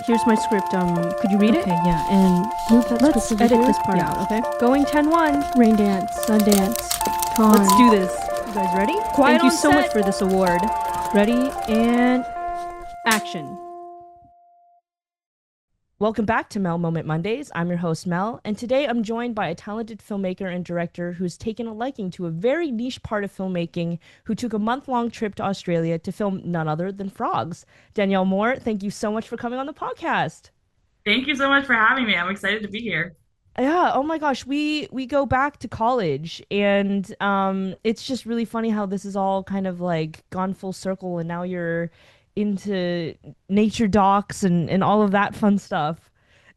Here's my script. Could you read it? Okay, yeah, and move that Let's script over edit here. this part Yeah. out, okay? Going 10-1. Rain dance, Sundance, Con. Let's do this. You guys ready? Quiet Thank you on so set. much for this award. Ready and action. Welcome back to Mel Moment Mondays. I'm your host, Mel, and today I'm joined by a talented filmmaker and director who's taken a liking to a very niche part of filmmaking, who took a month-long trip to Australia to film none other than frogs. Danielle Moore, thank you so much for coming on the podcast. Thank you so much for having me. I'm excited to be here. Yeah, oh my gosh, we go back to college and it's just really funny how this is all kind of like gone full circle and now you're into nature docs and all of that fun stuff.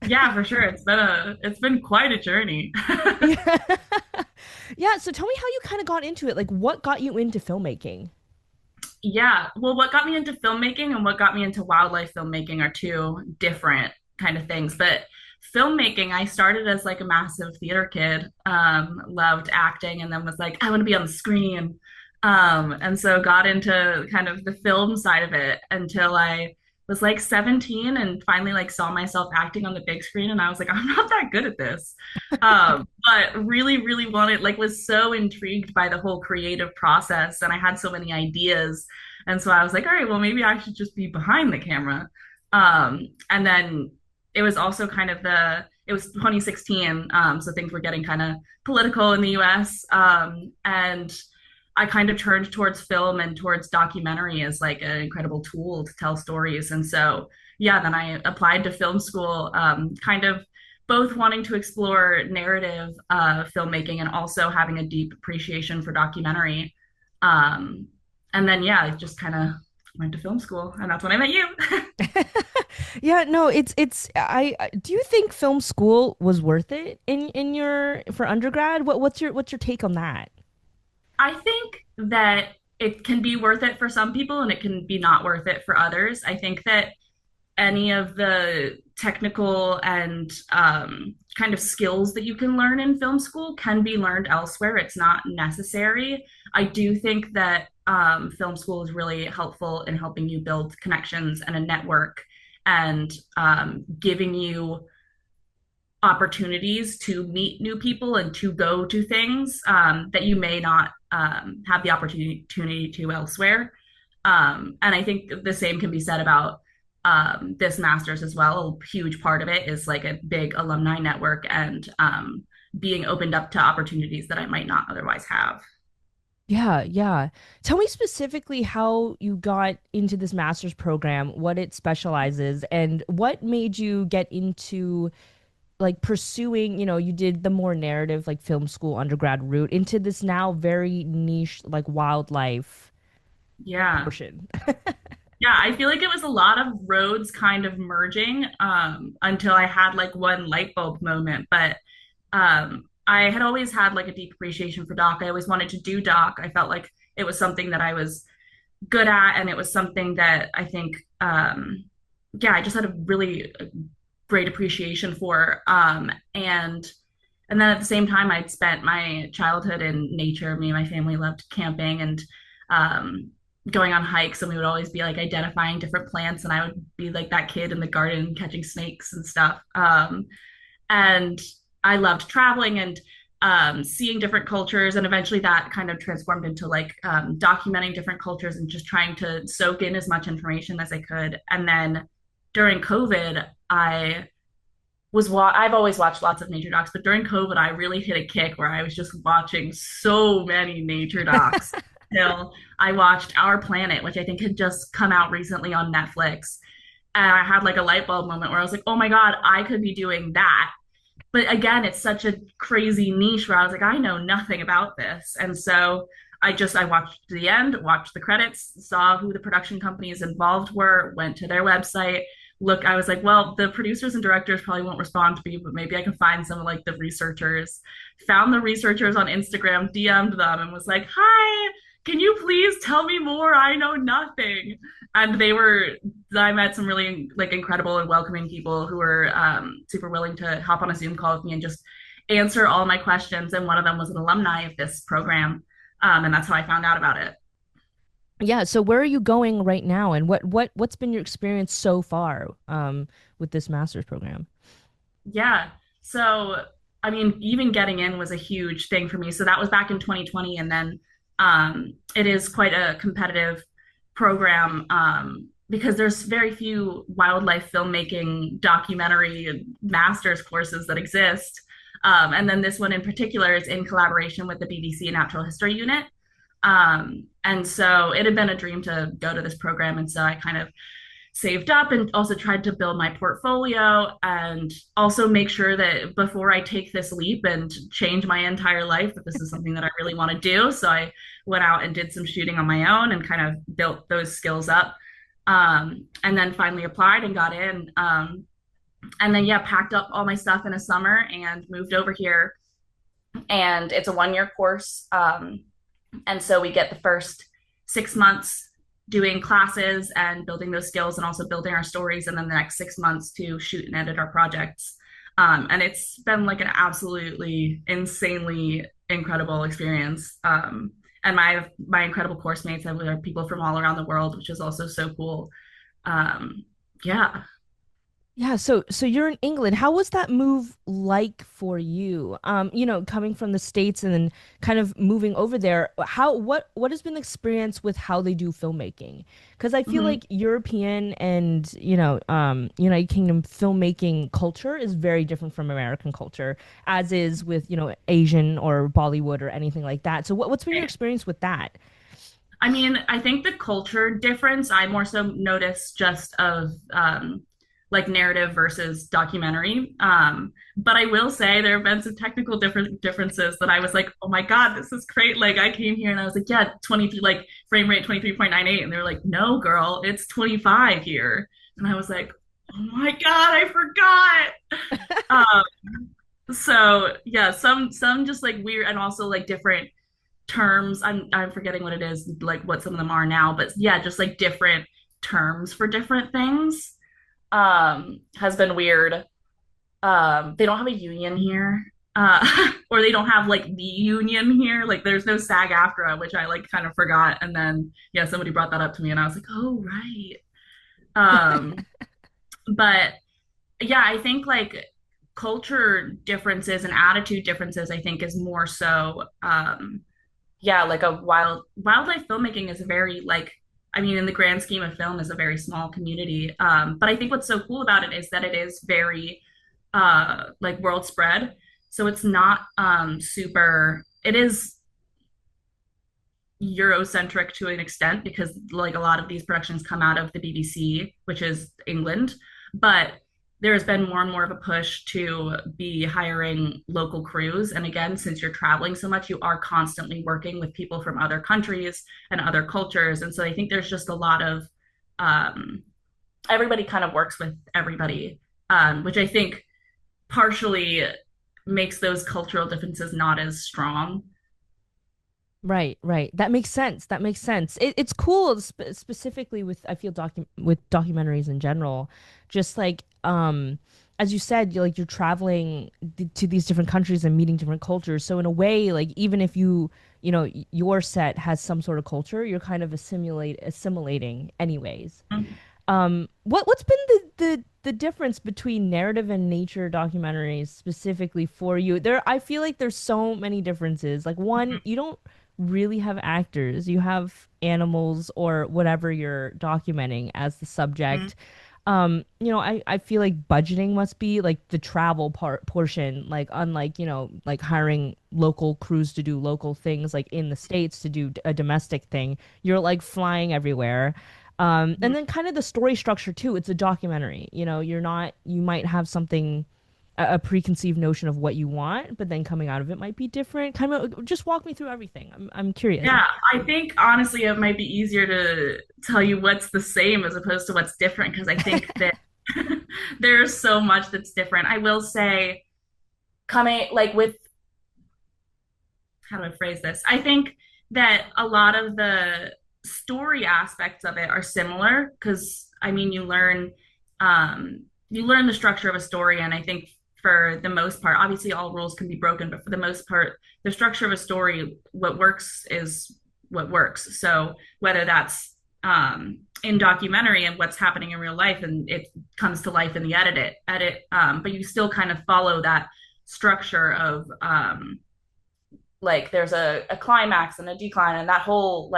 Yeah, for sure. It's been quite a journey. Yeah. Yeah, so tell me how you kind of got into it. Like what got you into filmmaking? Yeah. Well, what got me into filmmaking and what got me into wildlife filmmaking are two different kind of things. But filmmaking, I started as like a massive theater kid, loved acting, and then was like, I want to be on the screen. And so got into kind of the film side of it until I was like 17 and finally like saw myself acting on the big screen and I was like, I'm not that good at this. But really, really wanted, like, was so intrigued by the whole creative process and I had so many ideas. And so I was like, all right, well, maybe I should just be behind the camera. And then it was also kind of it was 2016. So things were getting kind of political in the US. And I kind of turned towards film and towards documentary as like an incredible tool to tell stories. And so, yeah, then I applied to film school, kind of both wanting to explore narrative filmmaking and also having a deep appreciation for documentary. Um, and then, yeah, I just kind of went to film school, and that's when I met you. Yeah, no, it's I do you think film school was worth it in your for undergrad? What's your take on that? I think that it can be worth it for some people and it can be not worth it for others. I think that any of the technical and kind of skills that you can learn in film school can be learned elsewhere. It's not necessary. I do think that film school is really helpful in helping you build connections and a network and giving you opportunities to meet new people and to go to things that you may not have the opportunity to elsewhere. And I think the same can be said about this master's as well. A huge part of it is like a big alumni network and being opened up to opportunities that I might not otherwise have. Yeah, yeah. Tell me specifically how you got into this master's program, what it specializes, and what made you get into like pursuing, you did the more narrative like film school undergrad route into this now very niche like wildlife Yeah. portion. Yeah, I feel like it was a lot of roads kind of merging until I had like one light bulb moment. But I had always had like a deep appreciation for doc. I always wanted to do doc. I felt like it was something that I was good at, and it was something that I think, yeah, I just had a really great appreciation for. And then at the same time, I'd spent my childhood in nature. Me and my family loved camping and um, going on hikes, and we would always be like identifying different plants, and I would be like that kid in the garden catching snakes and stuff. And I loved traveling and seeing different cultures, and eventually that kind of transformed into like documenting different cultures and just trying to soak in as much information as I could. And then during COVID, I've always watched lots of nature docs, but during COVID, I really hit a kick where I was just watching so many nature docs till I watched Our Planet, which I think had just come out recently on Netflix. And I had like a light bulb moment where I was like, oh my God, I could be doing that. But again, it's such a crazy niche where I was like, I know nothing about this. And so I watched to the end, watched the credits, saw who the production companies involved were, went to their website. Look, I was like, well, the producers and directors probably won't respond to me, but maybe I can find some of like the researchers. Found the researchers on Instagram, DM'd them, and was like, hi, can you please tell me more? I know nothing. And I met some really like incredible and welcoming people who were super willing to hop on a Zoom call with me and just answer all my questions. And one of them was an alumni of this program. And that's how I found out about it. Yeah, so where are you going right now, and what's been your experience so far with this master's program? Yeah. So, I mean, even getting in was a huge thing for me. So that was back in 2020. And then it is quite a competitive program because there's very few wildlife filmmaking documentary master's courses that exist. And then this one in particular is in collaboration with the BBC Natural History Unit. And so it had been a dream to go to this program. And so I kind of saved up and also tried to build my portfolio and also make sure that before I take this leap and change my entire life, that this is something that I really want to do. So I went out and did some shooting on my own and kind of built those skills up. And then finally applied and got in. And then, yeah, packed up all my stuff in a summer and moved over here. And it's a 1 year course. And so we get the first 6 months doing classes and building those skills and also building our stories. And then the next 6 months to shoot and edit our projects. And it's been like an absolutely insanely incredible experience. And my incredible course mates are people from all around the world, which is also so cool. Um, yeah. Yeah, so you're in England. How was that move like for you? Coming from the States and then kind of moving over there. What has been the experience with how they do filmmaking? Because I feel Mm-hmm. like European and, United Kingdom filmmaking culture is very different from American culture, as is with, Asian or Bollywood or anything like that. So what's been your experience with that? I mean, I think the culture difference I more so notice just of like narrative versus documentary. But I will say there have been some technical differences that I was like, oh my God, this is great. Like I came here and I was like, yeah, 23, like frame rate 23.98. And they were like, no, girl, it's 25 here. And I was like, oh my God, I forgot. So yeah, some just like weird and also like different terms. I'm forgetting what it is, like what some of them are now, but yeah, just like different terms for different things. Has been weird. They don't have a union here. Or they don't have like the union here. Like there's no SAG-AFTRA, which I like kind of forgot. And then yeah, somebody brought that up to me and I was like, oh right. Um, but yeah, I think like culture differences and attitude differences, I think is more so yeah, like a wildlife filmmaking is a very like I mean, in the grand scheme of film is a very small community. But I think what's so cool about it is that it is very like world spread. So it's not super it is Eurocentric to an extent because like a lot of these productions come out of the BBC, which is England, but there has been more and more of a push to be hiring local crews. And again, since you're traveling so much, you are constantly working with people from other countries and other cultures. And so I think there's just a lot of um, everybody kind of works with everybody, which I think partially makes those cultural differences not as strong. Right, right. That makes sense. That makes sense. It's cool, specifically with I feel with documentaries in general. Just like as you said, you're traveling to these different countries and meeting different cultures. So in a way, like even if your set has some sort of culture, you're kind of assimilating anyways. What's been the difference between narrative and nature documentaries specifically for you? I feel like there's so many differences. Like one, you don't really have actors. You have animals or whatever you're documenting as the Mm-hmm. subject. I feel like budgeting must be like the travel portion, like unlike, like hiring local crews to do local things like in the States to do a domestic thing. You're like flying everywhere. And then kind of the story structure too. It's a documentary. You might have something, a preconceived notion of what you want, but then coming out of it might be different. Kind of just walk me through everything. I'm curious. Yeah, I think honestly it might be easier to tell you what's the same as opposed to what's different because I think that there's so much that's different. I will say, coming like with how do I phrase this? I think that a lot of the story aspects of it are similar because I mean you learn the structure of a story and I think for the most part, obviously all rules can be broken, but for the most part, the structure of a story, what works is what works. So whether that's in documentary and what's happening in real life, and it comes to life in the but you still kind of follow that structure of like there's a climax and a decline, and that whole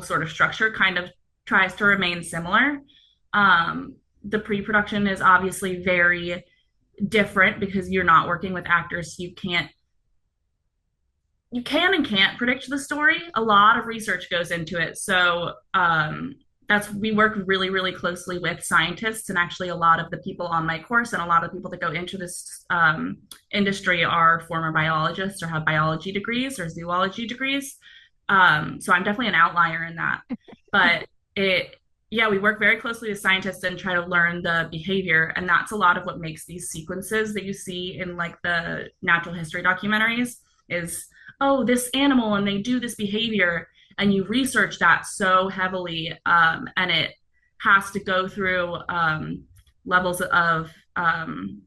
sort of structure kind of tries to remain similar. The pre-production is obviously very different because you're not working with actors. You can and can't predict the story. A lot of research goes into it. So that's we work really, really closely with scientists, and actually a lot of the people on my course and a lot of people that go into this industry are former biologists or have biology degrees or zoology degrees. So I'm definitely an outlier in that. But it, yeah, we work very closely with scientists and try to learn the behavior. And that's a lot of what makes these sequences that you see in like the natural history documentaries is, oh, this animal and they do this behavior. And you research that so heavily. And it has to go through levels of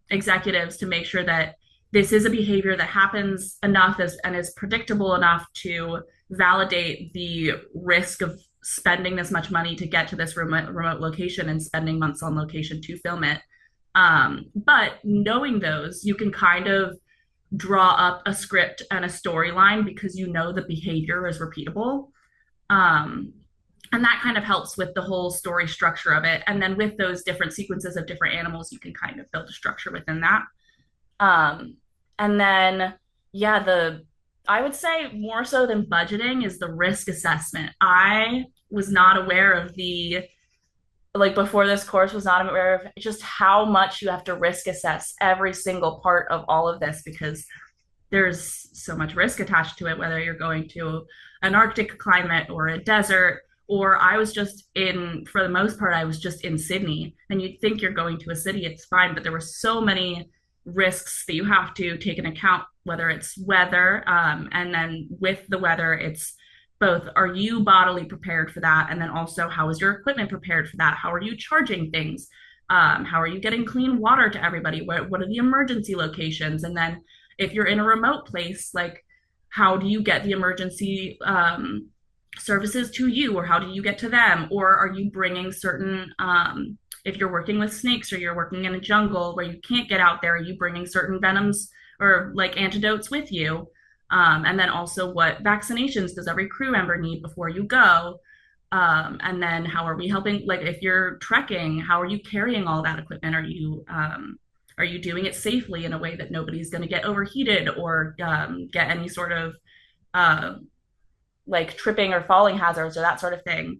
executives to make sure that this is a behavior that happens enough and is predictable enough to validate the risk of spending this much money to get to this remote location and spending months on location to film it. But knowing those, you can kind of draw up a script and a storyline because you know the behavior is repeatable. Um, and that kind of helps with the whole story structure of it. And then with those different sequences of different animals, you can kind of build a structure within that. Um, and then, yeah, I would say more so than budgeting is the risk assessment. I was not aware of like before this course, was not aware of just how much you have to risk assess every single part of all of this because there's so much risk attached to it, whether you're going to an Arctic climate or a desert. Or I was just for the most part, I was just in Sydney. And you'd think you're going to a city, it's fine. But there were so many risks that you have to take into account, whether it's weather. And then with the weather, it's both are you bodily prepared for that? And then also, how is your equipment prepared for that? How are you charging things? How are you getting clean water to everybody? What are the emergency locations? And then if you're in a remote place, like how do you get the emergency services to you, or how do you get to them? Or are you bringing certain, if you're working with snakes or you're working in a jungle where you can't get out there, are you bringing certain venoms or like antidotes with you? And then also, what vaccinations does every crew member need before you go? And then how are we helping? Like if you're trekking, how are you carrying all that equipment? Are you doing it safely in a way that nobody's going to get overheated or get any sort of uh, like tripping or falling hazards or that sort of thing?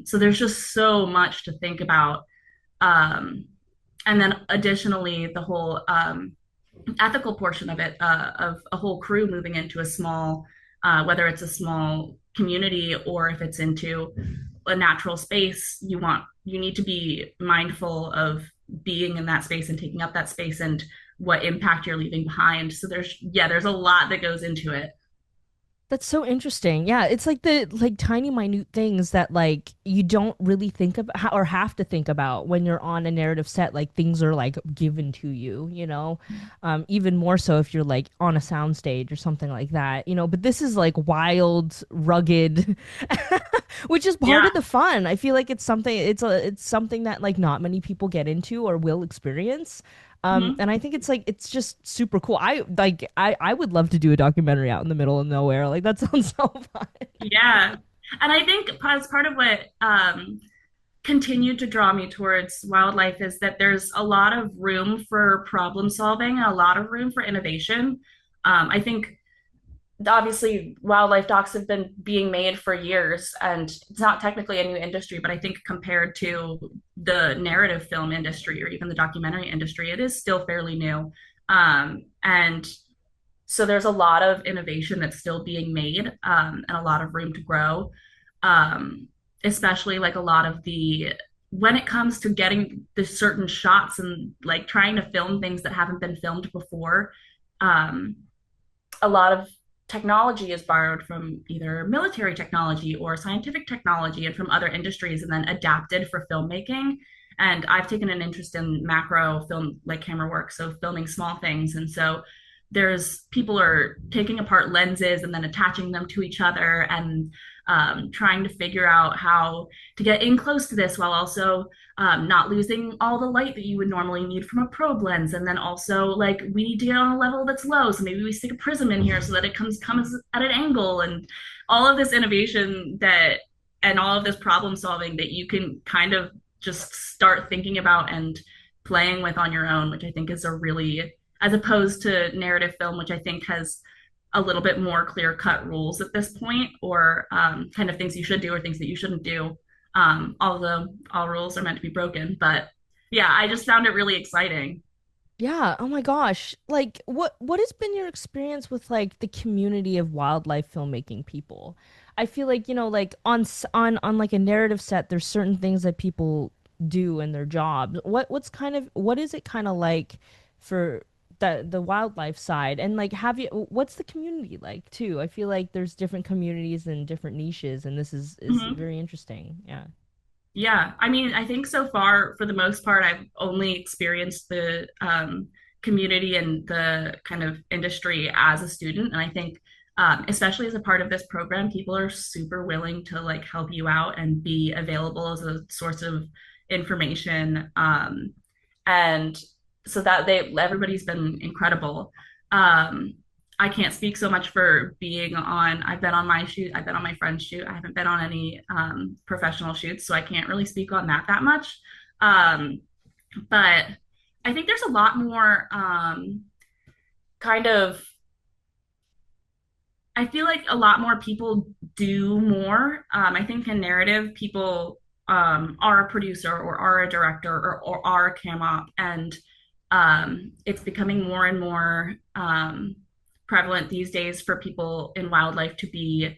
So there's just so much to think about. Um, and then additionally, the whole ethical portion of it, of a whole crew moving into a small, whether it's a small community or if it's into a natural space, you need to be mindful of being in that space and taking up that space and what impact you're leaving behind. So there's a lot that goes into it. That's so interesting. Yeah, it's like the like tiny minute things that like you don't really think about or have to think about when you're on a narrative set. Like things are like given to you, you know. Even more so if you're like on a soundstage or something like that, you know. But this is like wild, rugged, which is part Yeah. of the fun. I feel like it's something that like not many people get into or will experience. Mm-hmm. And I think it's just super cool. I would love to do a documentary out in the middle of nowhere. Like that sounds so fun. Yeah. And I think as part of what continued to draw me towards wildlife is that there's a lot of room for problem solving, a lot of room for innovation. I think obviously wildlife docs have been being made for years, and it's not technically a new industry, but I think compared to the narrative film industry or even the documentary industry, it is still fairly new. And so there's a lot of innovation that's still being made, and a lot of room to grow, um, especially like a lot of the when it comes to getting the certain shots and like trying to film things that haven't been filmed before. um, a lot of technology is borrowed from either military technology or scientific technology and from other industries and then adapted for filmmaking. And I've taken an interest in macro film, like camera work, so filming small things. And so there's people are taking apart lenses and then attaching them to each other and trying to figure out how to get in close to this while also not losing all the light that you would normally need from a probe lens. And then also like we need to get on a level that's low. So maybe we stick a prism in here so that it comes at an angle, and all of this innovation that and all of this problem solving that you can kind of just start thinking about and playing with on your own, which I think is a really, as opposed to narrative film, which I think has a little bit more clear cut rules at this point, or kind of things you should do or things that you shouldn't do. Although all rules are meant to be broken, but yeah, I just found it really exciting. Yeah, oh my gosh. Like what has been your experience with like the community of wildlife filmmaking people? I feel like, like on like a narrative set, there's certain things that people do in their jobs. What is it kind of like for the wildlife side? And like what's the community like too? I feel like there's different communities and different niches, and this is Mm-hmm. very interesting. Yeah. Yeah, I mean, I think so far, for the most part, I've only experienced the community and the kind of industry as a student. And I think, especially as a part of this program, people are super willing to like help you out and be available as a source of information. And so that everybody's been incredible. Um, I can't speak so much for being on. I've been on my shoot. I've been on my friend's shoot. I haven't been on any professional shoots, so I can't really speak on that much. Um, but I think there's a lot more kind of. I feel like a lot more people do more. I think in narrative, people are a producer or are a director or are a cam op, and it's becoming more and more prevalent these days for people in wildlife to be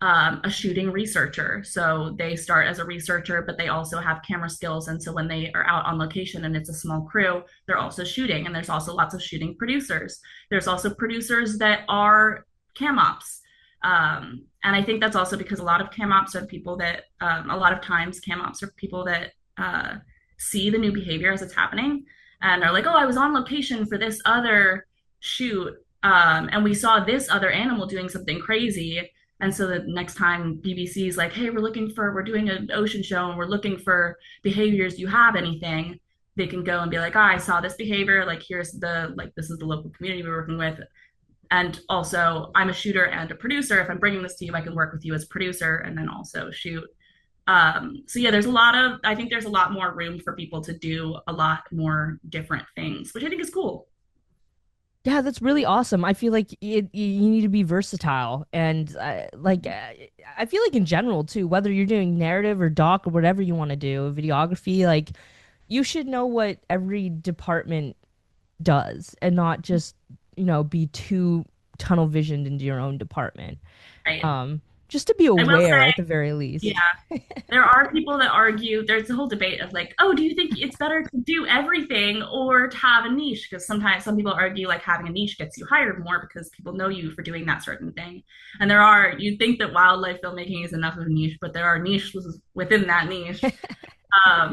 a shooting researcher. So they start as a researcher, but they also have camera skills. And so when they are out on location and it's a small crew, they're also shooting. And there's also lots of shooting producers. There's also producers that are cam ops. And I think that's also because a lot of cam ops are people that, a lot of times, cam ops are people that see the new behavior as it's happening and are like, oh, I was on location for this other shoot. And we saw this other animal doing something crazy, and so the next time BBC is like, hey, we're doing an ocean show and we're looking for behaviors. Do you have anything? They can go and be like, oh, I saw this behavior. Like, this is the local community we're working with. And also, I'm a shooter and a producer. If I'm bringing this to you, I can work with you as a producer and then also shoot. So yeah, I think there's a lot more room for people to do a lot more different things, which I think is cool. Yeah, that's really awesome. I feel like you need to be versatile, and I feel like in general too, whether you're doing narrative or doc or whatever you want to do, videography, like you should know what every department does, and not just be too tunnel visioned into your own department. Right. Um, just to be I will aware say, at the very yeah, least. there are people that argue there's a whole debate of like, oh, do you think it's better to do everything or to have a niche? Because sometimes some people argue like having a niche gets you hired more because people know you for doing that certain thing. And you'd think that wildlife filmmaking is enough of a niche, but there are niches within that niche.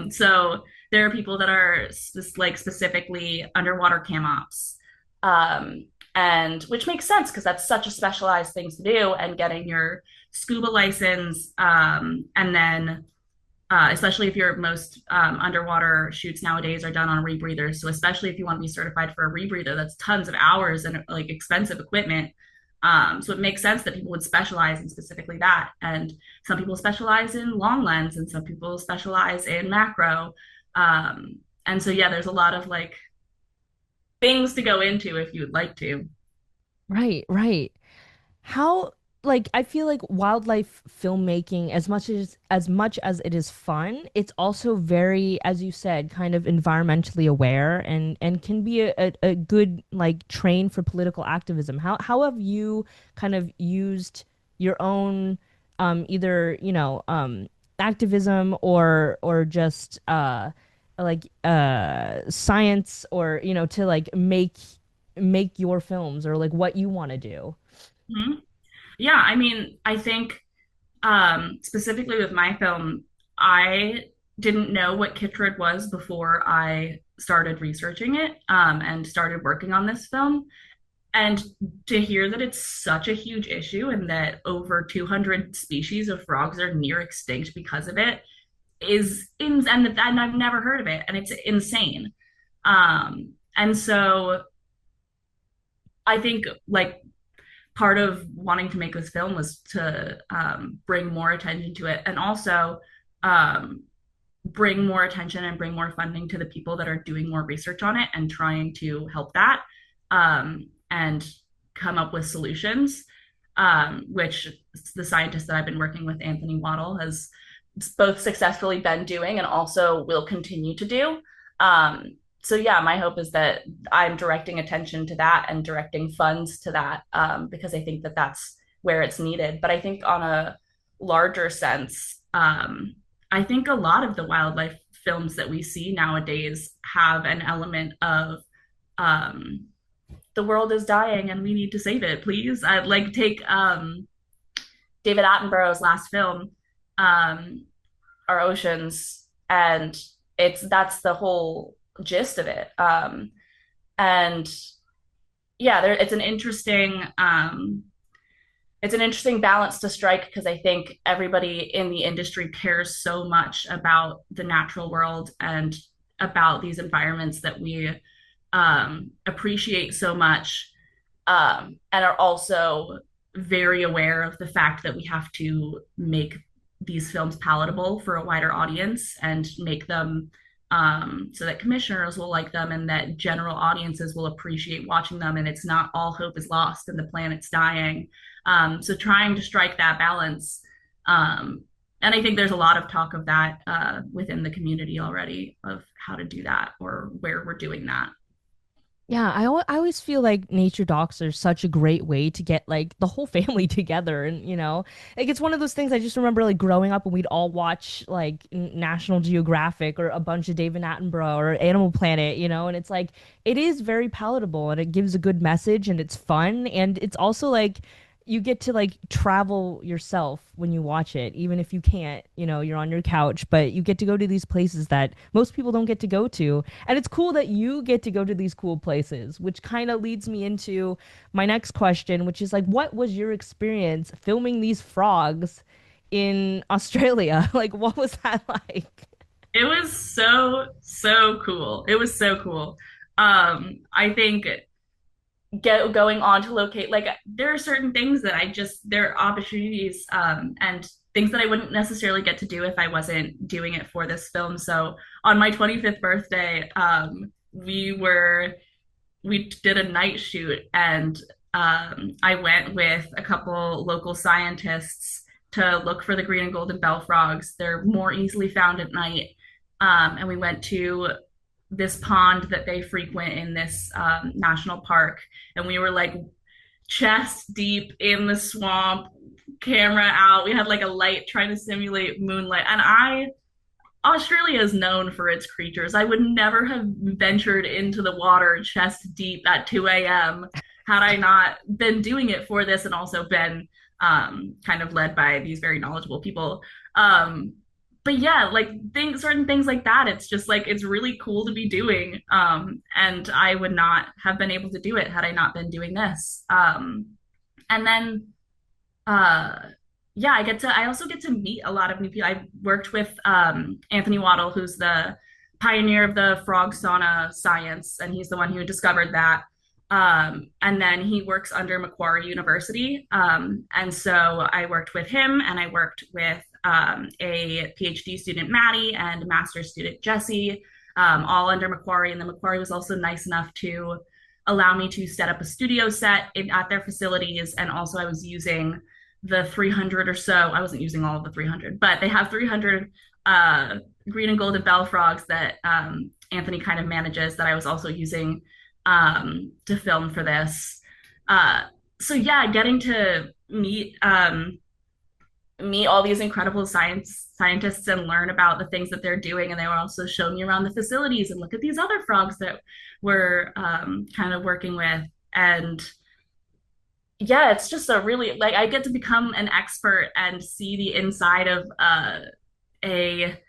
So there are people that are like specifically underwater cam ops. Um, and which makes sense because that's such a specialized thing to do, and getting your scuba license, and then especially if your most underwater shoots nowadays are done on rebreathers. So especially if you want to be certified for a rebreather, that's tons of hours and like expensive equipment. So it makes sense that people would specialize in specifically that. And some people specialize in long lens, and some people specialize in macro. And so yeah, there's a lot of like things to go into if you would like to. Right, right. How like I feel like wildlife filmmaking, as much as it is fun, it's also very, as you said, kind of environmentally aware, and can be a good like train for political activism. How have you kind of used your own either, activism or just science, or to like make your films, or like what you want to do? Mm-hmm. Yeah, I mean, I think specifically with my film, I didn't know what Kitrid was before I started researching it and started working on this film. And to hear that it's such a huge issue and that over 200 species of frogs are near extinct because of it is in, and I've never heard of it, and it's insane. And so I think like part of wanting to make this film was to bring more attention to it, and also um, bring more attention and bring more funding to the people that are doing more research on it and trying to help that, and come up with solutions, which the scientist that I've been working with, Anthony Waddle, has both successfully been doing and also will continue to do. So yeah, my hope is that I'm directing attention to that and directing funds to that, because I think that that's where it's needed. But I think on a larger sense, I think a lot of the wildlife films that we see nowadays have an element of um, the world is dying and we need to save it, please. I'd like take David Attenborough's last film, um, Our Oceans, and that's the whole gist of it. And yeah, it's an interesting balance to strike because I think everybody in the industry cares so much about the natural world and about these environments that we appreciate so much, and are also very aware of the fact that we have to make these films palatable for a wider audience and make them so that commissioners will like them and that general audiences will appreciate watching them, and it's not all hope is lost and the planet's dying. So trying to strike that balance. And I think there's a lot of talk of that within the community already of how to do that or where we're doing that. Yeah, I always feel like nature docs are such a great way to get like the whole family together, and like it's one of those things. I just remember like growing up and we'd all watch like National Geographic or a bunch of David Attenborough or Animal Planet, and it's like it is very palatable and it gives a good message and it's fun, and it's also like you get to like travel yourself when you watch it, even if you can't, you're on your couch, but you get to go to these places that most people don't get to go to. And it's cool that you get to go to these cool places, which kind of leads me into my next question, which is like, what was your experience filming these frogs in Australia? Like, what was that like? It was so cool. It was so cool. I think going on to locate, like there are certain things that there are opportunities, and things that I wouldn't necessarily get to do if I wasn't doing it for this film. So on my 25th birthday, we did a night shoot, and I went with a couple local scientists to look for the green and golden bell frogs. They're more easily found at night. And we went to this pond that they frequent in this national park, and we were like chest deep in the swamp, camera out. We had like a light trying to simulate moonlight, and I Australia is known for its creatures. I would never have ventured into the water chest deep at 2 a.m. had I not been doing it for this and also been kind of led by these very knowledgeable people. But yeah, like certain things like that, it's just like it's really cool to be doing. And I would not have been able to do it had I not been doing this. And then uh yeah, I also get to meet a lot of new people. I worked with Anthony Waddle, who's the pioneer of the frog sauna science, and he's the one who discovered that. And then he works under Macquarie University. And so I worked with him, and I worked with a PhD student, Maddie, and a master's student, Jesse, all under Macquarie. And then Macquarie was also nice enough to allow me to set up a studio set at their facilities. And also, I was using the 300 or so. I wasn't using all of the 300, but they have 300 green and golden bell frogs that Anthony kind of manages that I was also using to film for this. So yeah, getting to meet all these incredible scientists and learn about the things that they're doing, and they were also showing me around the facilities and look at these other frogs that we're kind of working with. And yeah, it's just a really like I get to become an expert and see the inside of a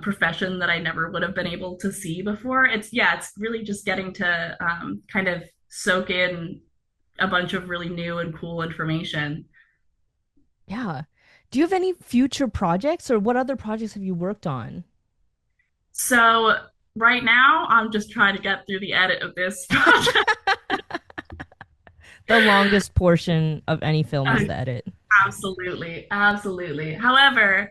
profession that I never would have been able to see before. It's really just getting to kind of soak in a bunch of really new and cool information. Yeah. Do you have any future projects or what other projects have you worked on? So right now, I'm just trying to get through the edit of this project. The longest portion of any film is the edit. Absolutely, absolutely. However,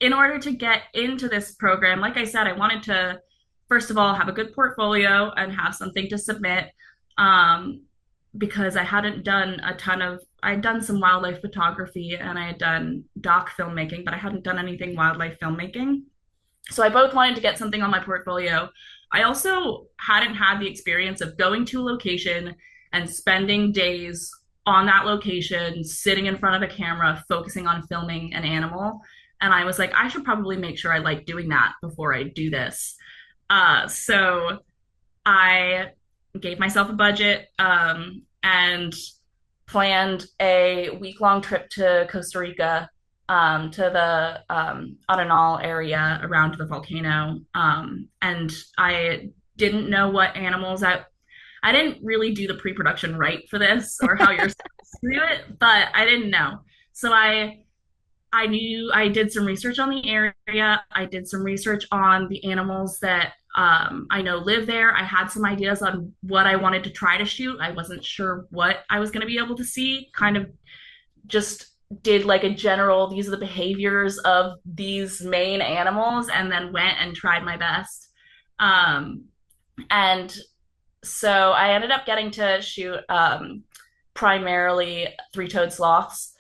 in order to get into this program, like I said, I wanted to, first of all, have a good portfolio and have something to submit. Um, because I hadn't done a ton of, I'd done some wildlife photography and I had done doc filmmaking, but I hadn't done anything wildlife filmmaking. So I both wanted to get something on my portfolio. I also hadn't had the experience of going to a location and spending days on that location, sitting in front of a camera, focusing on filming an animal. And I was like, I should probably make sure I like doing that before I do this. So I gave myself a budget and planned a week long trip to Costa Rica, to the Arenal area around the volcano. And I didn't know what animals I didn't really do the pre-production right for this or how you're supposed to do it, but I didn't know. So I knew I did some research on the area. I did some research on the animals that I know live there. I had some ideas on what I wanted to try to shoot. I wasn't sure what I was going to be able to see. Kind of just did like a general, these are the behaviors of these main animals, and then went and tried my best. Um, and so I ended up getting to shoot primarily three-toed sloths.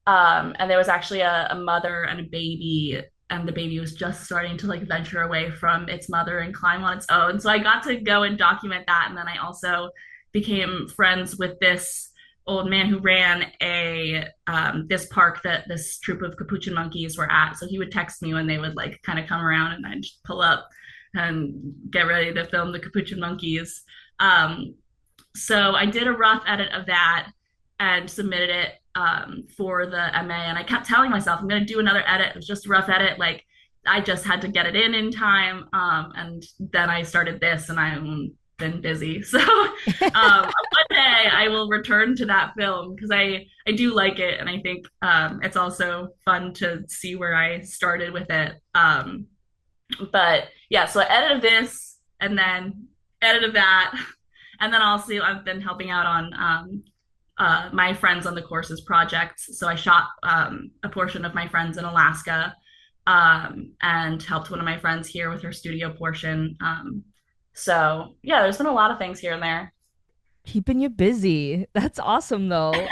And there was actually a mother and a baby, and the baby was just starting to like venture away from its mother and climb on its own. So I got to go and document that. And then I also became friends with this old man who ran a this park that this troop of capuchin monkeys were at. So he would text me when they would like kind of come around, and I'd just pull up and get ready to film the capuchin monkeys. Um, so I did a rough edit of that and submitted it for the MA. And I kept telling myself, I'm going to do another edit. It was just a rough edit. Like I just had to get it in time. And then I started this, and I've been busy. So one day I will return to that film because I do like it. And I think it's also fun to see where I started with it. But yeah, so I edited this and then edited that. And then also I've been helping out on my friends on the courses projects. So I shot a portion of my friends in Alaska, and helped one of my friends here with her studio portion. So yeah, there's been a lot of things here and there. Keeping you busy. That's awesome though.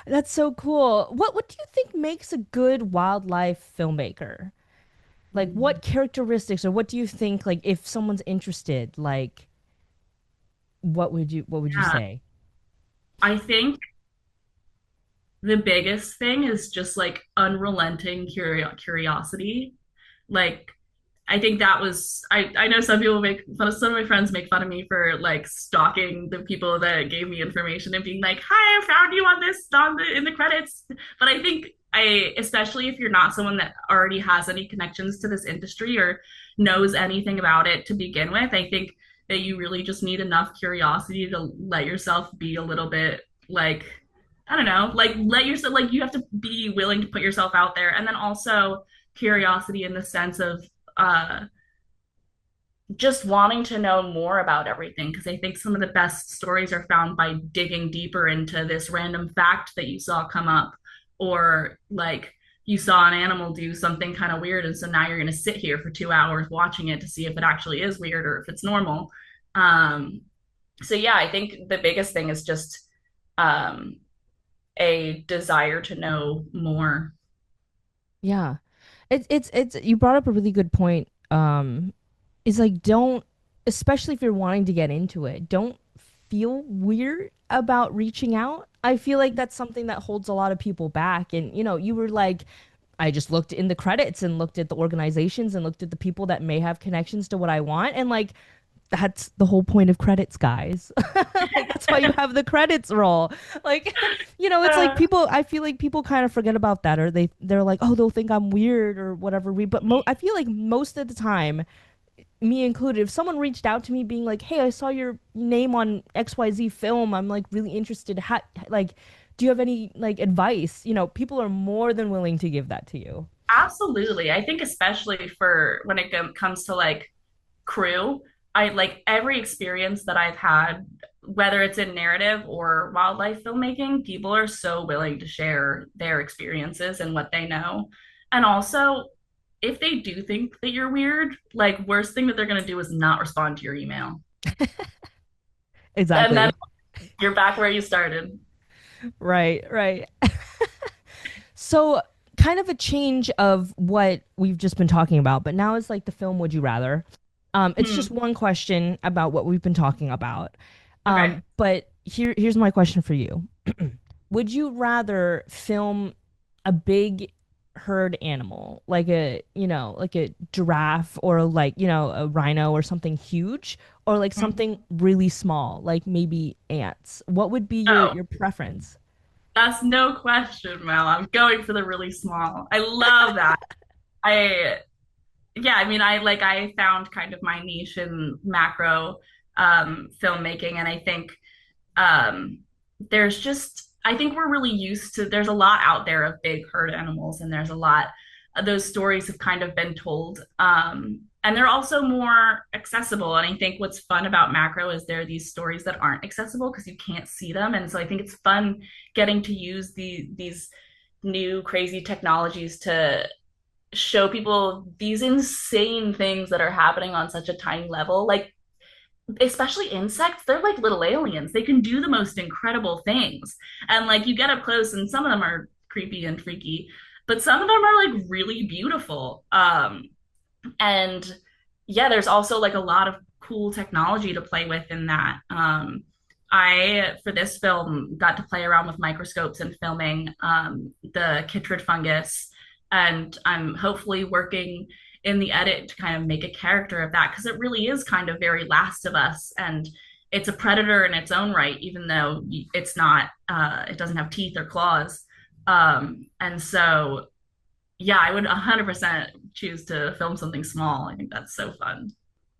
That's so cool. What do you think makes a good wildlife filmmaker? Like what characteristics or what do you think like if someone's interested, like what would you Yeah, say? I think the biggest thing is just like unrelenting curiosity. Like I think that was I know some people make fun of some of my friends make fun of me for like stalking the people that gave me information and being like, "Hi, I found you on this on the in the credits." But I think I especially if you're not someone that already has any connections to this industry or knows anything about it to begin with, I think that you really just need enough curiosity to let yourself be a little bit like I don't know, like let yourself like you have to be willing to put yourself out there, and then also curiosity in the sense of uh just wanting to know more about everything because I think some of the best stories are found by digging deeper into this random fact that you saw come up, or like you saw an animal do something kind of weird, and so now you're going to sit here for 2 hours watching it to see if it actually is weird or if it's normal. um so yeah, I think the biggest thing is just um a desire to know more. Yeah. It's you brought up a really good point. Is like don't especially if you're wanting to get into it, don't feel weird about reaching out. I feel like that's something that holds a lot of people back. And you were like, I just looked in the credits and looked at the organizations and looked at the people that may have connections to what I want. And like that's the whole point of credits, guys. Like that's why you have the credits roll. Like, it's like uh, people. I feel like people kind of forget about that, or they're like, oh, they'll think I'm weird or whatever. But I feel like most of the time, me included, if someone reached out to me being like, "Hey, I saw your name on XYZ film. I'm like really interested. Like, do you have any like advice?" People are more than willing to give that to you. Absolutely. I think especially for when it comes to like crew, I like every experience that I've had, whether it's in narrative or wildlife filmmaking, people are so willing to share their experiences and what they know. And also, if they do think that you're weird, like worst thing that they're going to do is not respond to your email. And then Exactly. you're back where you started. Right, right. So, kind of a change of what we've just been talking about, but now it's like the film Would You Rather. It's Hmm. just one question about what we've been talking about. Okay. But here's my question for you. Would you rather film a big herd animal, like like a giraffe or like, a rhino or something huge, or like Mhm. something really small, like maybe ants? What would be your Oh, your preference? that's no question, Mel. I'm going for the really small. I love that. I yeah, I mean, I found kind of my niche in macro filmmaking, and I think um, there's just I think we're really used to there's a lot out there of big herd animals, and there's a lot those stories have kind of been told, and they're also more accessible. And I think what's fun about macro is there are these stories that aren't accessible because you can't see them, and so I think it's fun getting to use these new crazy technologies to show people these insane things that are happening on such a tiny level. Like, especially insects, they're like little aliens. They can do the most incredible things. And like, you get up close, and some of them are creepy and freaky, but some of them are like really beautiful. And yeah, there's also like a lot of cool technology to play with in that. I, for this film, got to play around with microscopes and filming the chytrid fungus. And I'm hopefully working in the edit to kind of make a character of that because it really is kind of very Last of Us. And it's a predator in its own right, even though it's not, it doesn't have teeth or claws. And so yeah, I would 100% choose to film something small. I think that's so fun.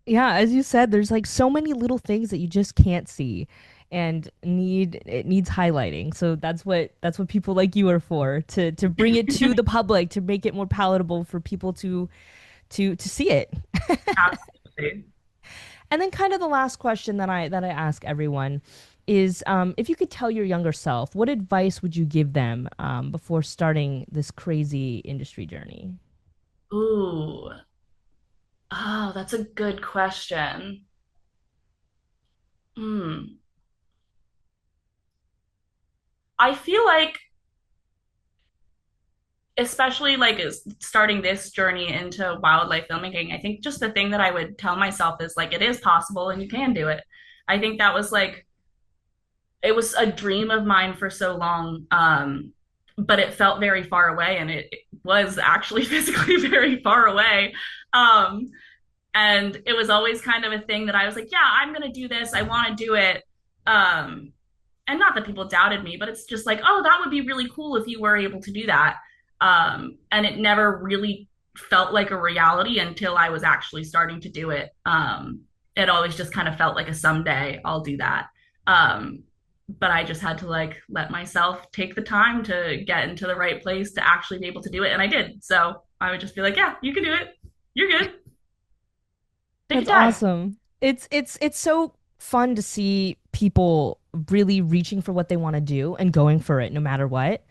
Yeah, as you said, there's like so many little things that you just can't see and it needs highlighting. So that's what people like you are for, to bring it to the public, to make it more palatable for people to see it. Absolutely. And then kind of the last question that I ask everyone is, if you could tell your younger self, what advice would you give them before starting this crazy industry journey? Ooh. Oh, that's a good question. Hmm. I feel like, especially like starting this journey into wildlife filmmaking, I think just the thing that I would tell myself is like, it is possible and you can do it. I think that was like, it was a dream of mine for so long. But it felt very far away, and it was actually physically very far away. Um, and it was always kind of a thing that I was like, yeah, I'm gonna do this. I want to do it. Um, and not that people doubted me, but it's just like, oh, that would be really cool if you were able to do that. And it never really felt like a reality until I was actually starting to do it. It always just kind of felt like a someday I'll do that. Um, but I just had to like let myself take the time to get into the right place to actually be able to do it. And I did. So I would just be like, yeah, you can do it. You're good. Take That's your time. awesome. It's so fun to see people really reaching for what they want to do and going for it no matter what.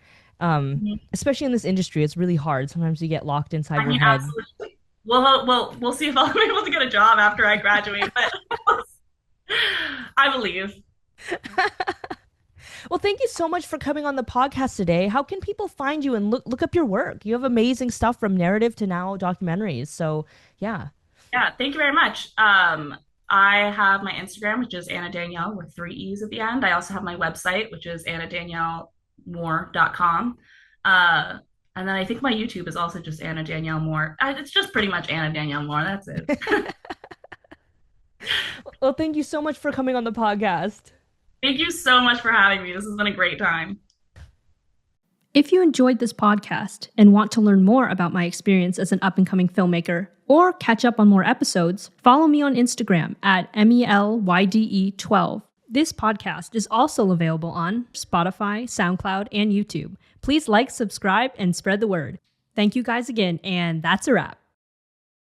Especially in this industry, it's really hard. Sometimes you get locked inside I your mean, head. absolutely. We'll see if I'll be able to get a job after I graduate, but I believe. Well, thank you so much for coming on the podcast today. How can people find you and look up your work? You have amazing stuff from narrative to now documentaries. So, yeah. Yeah, thank you very much. I have my Instagram, which is Anna Danielle with three E's at the end. I also have my website, which is annadaniellemore.com. Uh, and then I think my YouTube is also just Anna Danielle Moore. It's just pretty much Anna Danielle Moore. That's it. Well, thank you so much for coming on the podcast. Thank you so much for having me. This has been a great time. If you enjoyed this podcast and want to learn more about my experience as an up-and-coming filmmaker or catch up on more episodes, follow me on Instagram at MELYDE12. This podcast is also available on Spotify, SoundCloud, and YouTube. Please like, subscribe, and spread the word. Thank you guys again, and that's a wrap.